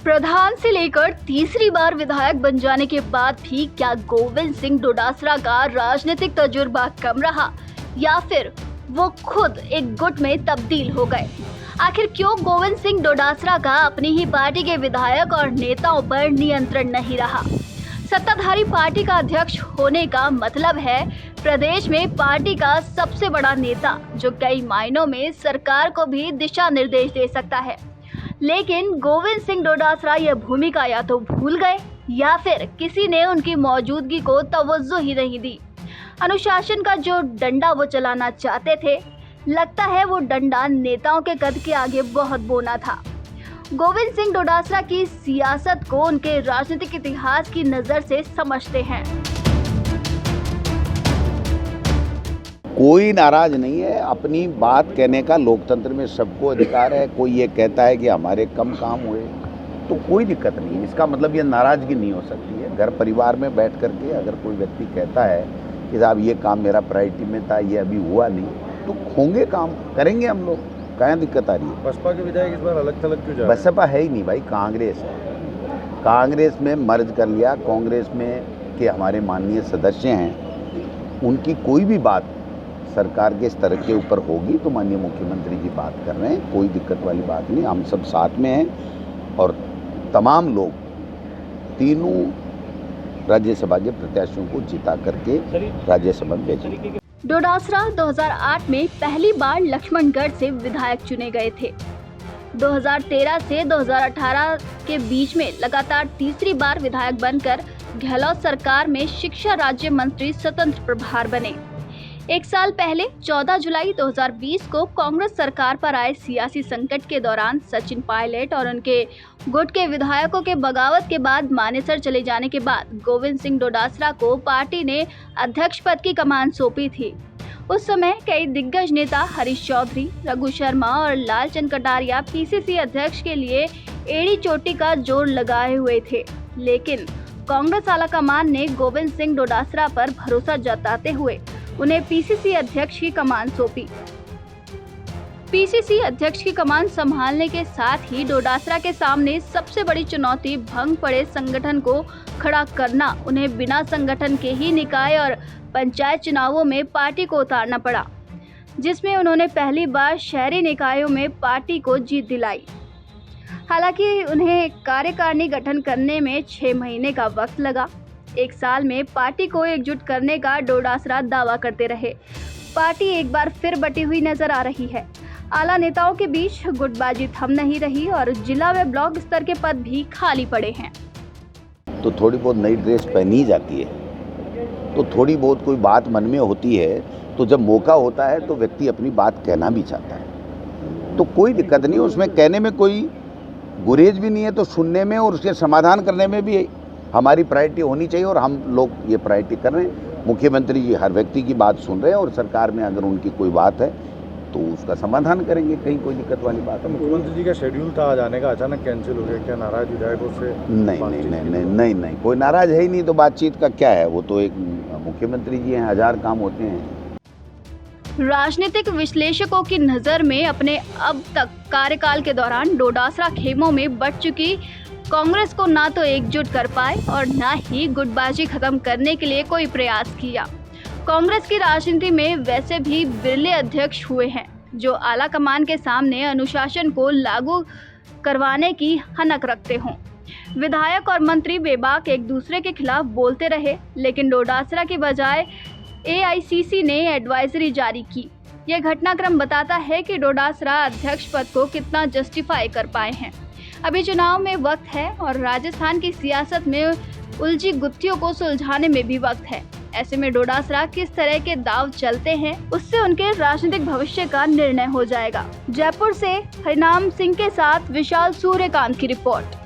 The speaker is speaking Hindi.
प्रधान से लेकर तीसरी बार विधायक बन जाने के बाद भी क्या गोविंद सिंह डोडासरा का राजनीतिक तजुर्बा कम रहा या फिर वो खुद एक गुट में तब्दील हो गए? आखिर क्यों गोविंद सिंह डोडासरा का अपनी ही पार्टी के विधायक और नेताओं पर नियंत्रण नहीं रहा? सत्ताधारी पार्टी का अध्यक्ष होने का मतलब है प्रदेश में पार्टी का सबसे बड़ा नेता, जो कई मायनों में सरकार को भी दिशा निर्देश दे सकता है। लेकिन गोविंद सिंह डोडासरा यह भूमिका या तो भूल गए या फिर किसी ने उनकी मौजूदगी को तवज्जो ही नहीं दी। अनुशासन का जो डंडा वो चलाना चाहते थे, लगता है वो डंडा नेताओं के कद के आगे बहुत बोना था। गोविंद सिंह डोडासरा की सियासत को उनके राजनीतिक इतिहास की नज़र से समझते हैं। कोई नाराज नहीं है, अपनी बात कहने का लोकतंत्र में सबको अधिकार है। कोई ये कहता है कि हमारे कम काम हुए तो कोई दिक्कत नहीं है, इसका मतलब ये नाराज़गी नहीं हो सकती है। घर परिवार में बैठ करके अगर कोई व्यक्ति कहता है कि साहब ये काम मेरा प्रायोरिटी में था, ये अभी हुआ नहीं, तो होंगे काम, करेंगे हम लोग, क्या दिक्कत आ रही है? बसपा के विधायक इस बार अलग थलग क्यों जा रहे हैं? बसपा है ही नहीं भाई, कांग्रेस है। कांग्रेस में मर्ज कर लिया। कांग्रेस में के हमारे माननीय सदस्य हैं, उनकी कोई भी बात सरकार के स्तर के ऊपर होगी तो माननीय मुख्यमंत्री जी बात कर रहे हैं, कोई दिक्कत वाली बात नहीं। हम सब साथ में हैं और तमाम लोग तीनों राज्यसभा के प्रत्याशियों को जिता करके राज्यसभा में भेजेंगे। डोडासरा 2008 में पहली बार लक्ष्मणगढ़ से विधायक चुने गए थे। 2013 से 2018 के बीच में लगातार तीसरी बार विधायक बनकर गहलोत सरकार में शिक्षा राज्य मंत्री स्वतंत्र प्रभार बने। एक साल पहले 14 जुलाई 2020 को कांग्रेस सरकार पर आए सियासी संकट के दौरान सचिन पायलट और उनके गुट के विधायकों के बगावत के बाद मानेसर चले जाने के बाद गोविंद सिंह डोडासरा को पार्टी ने अध्यक्ष पद की कमान सौंपी थी। उस समय कई दिग्गज नेता हरीश चौधरी, रघु शर्मा और लालचंद कटारिया पीसीसी अध्यक्ष के लिए एड़ी चोटी का जोर लगाए हुए थे, लेकिन कांग्रेस आलाकमान ने गोविंद सिंह डोडासरा पर भरोसा जताते हुए उन्हें पीसीसी अध्यक्ष की कमान सौंपी। पीसीसी अध्यक्ष की कमान संभालने के साथ ही डोडासरा के सामने सबसे बड़ी चुनौती भंग पड़े संगठन को खड़ा करना, उन्हें बिना संगठन के ही निकाय और पंचायत चुनावों में पार्टी को उतारना पड़ा, जिसमें उन्होंने पहली बार शहरी निकायों में पार्टी को जीत दिलाई। हालांकि उन्हें कार्यकारिणी गठन करने में 6 महीने का वक्त लगा। एक साल में पार्टी को एकजुट करने का डोडासरा दावा करते रहे। पार्टी एक बार फिर बटी हुई नजर आ रही है। आला नेताओं के बीच गुटबाजी थम नहीं रही और जिला व ब्लॉक स्तर के पद भी खाली पड़े हैं। तो थोड़ी बहुत नई ड्रेस पहनी जाती है, तो थोड़ी बहुत कोई बात मन में होती है, तो जब मौका होता है तो व्यक्ति अपनी बात कहना भी चाहता है, तो कोई दिक्कत नहीं, उसमें कहने में कोई गुरेज भी नहीं है। तो सुनने में और उसके समाधान करने में भी हमारी प्रायोरिटी होनी चाहिए और हम लोग ये प्रायोरिटी कर रहे हैं। मुख्यमंत्री जी हर व्यक्ति की बात सुन रहे हैं और सरकार में अगर उनकी कोई बात है तो उसका समाधान करेंगे, कहीं कोई दिक्कत वाली बात है। मुख्यमंत्री जी का शेड्यूल था आज आने का, अचानक कैंसिल हो गया, क्या नाराज विधायकों से? नहीं, कोई नाराज है ही नहीं, तो बातचीत का क्या है? वो तो एक मुख्यमंत्री जी हैं, 1000 काम होते हैं। राजनीतिक विश्लेषकों की नज़र में अपने अब तक कार्यकाल के दौरान डोडासरा खेमों में बढ़ चुकी कांग्रेस को ना तो एकजुट कर पाए और ना ही गुटबाजी खत्म करने के लिए कोई प्रयास किया। कांग्रेस की राजनीति में वैसे भी बिरले अध्यक्ष हुए हैं जो आला कमान के सामने अनुशासन को लागू करवाने की हनक रखते हों। विधायक और मंत्री बेबाक एक दूसरे के खिलाफ बोलते रहे, लेकिन डोडासरा की बजाय एआईसीसी ने एडवाइजरी जारी की। यह घटनाक्रम बताता है कि डोडासरा अध्यक्ष पद को कितना जस्टिफाई कर पाए हैं। अभी चुनाव में वक्त है और राजस्थान की सियासत में उलझी गुत्थियों को सुलझाने में भी वक्त है। ऐसे में डोडासरा किस तरह के दाव चलते हैं, उससे उनके राजनीतिक भविष्य का निर्णय हो जाएगा। जयपुर से हरिनाम सिंह के साथ विशाल सूर्यकांत की रिपोर्ट।